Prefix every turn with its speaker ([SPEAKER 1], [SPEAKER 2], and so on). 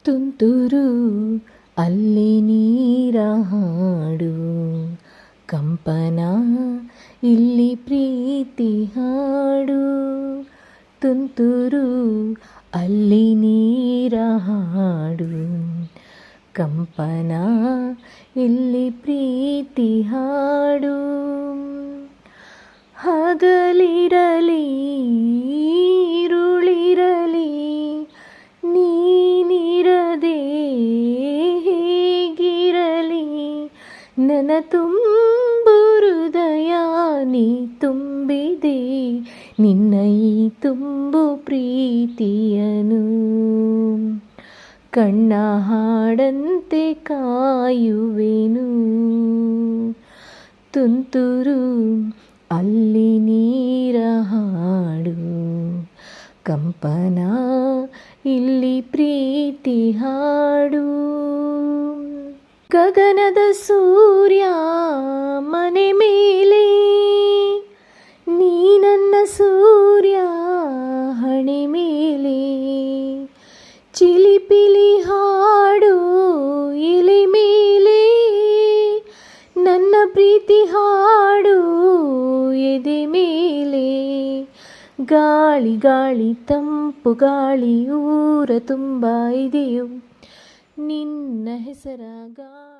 [SPEAKER 1] ತುಂತುರು ಅಲ್ಲಿ ನೀರ ಹಾಡು, ಕಂಪನ ಇಲ್ಲಿ ಪ್ರೀತಿ ಹಾಡು. ತುಂತುರು ಅಲ್ಲಿ ನೀರ ಹಾಡು, ಕಂಪನ ಇಲ್ಲಿ ಪ್ರೀತಿ ಹಾಡು. ಹಗಲಿರಲಿ ಇರುಳಿರಲಿ ನೀನಿರದೆ ಹೇಗಿರಲಿ, ನನ್ನ ತುಂಬು ಹೃದಯ ನೀ ತುಂಬಿದೆ ನಿನ್ನ ಈ ತುಂಬು ಪ್ರೀತಿಯನು. ಕಣ್ಣ ಹಾಡಂತೆ ಕಾಯುವೆನು, ತುಂತುರು ಅಲ್ಲಿ ನೀರ ಹಾಡು, ಕಂಪನ ಇಲ್ಲಿ ಪ್ರೀತಿ ಹಾಡು. ಗಗನದ ಸೂರ್ಯ ಮನೆ ಮೇಲೆ, ನೀ ನನ್ನ ಸೂರ್ಯ ಹಣೆ ಮೇಲೆ. ಚಿಲಿಪಿಲಿ ಹಾಡು ಎಲೆ ಮೇಲೆ, ನನ್ನ ಪ್ರೀತಿ ಹಾಡು ಎದೆ ಮೇಲೆ. ಗಾಳಿ ಗಾಳಿ ತಂಪು ಗಾಳಿ ಊರ ತುಂಬ ಇದೆಯೋ ನಿನ್ನ ಹೆಸರ ಗಾಳಿ.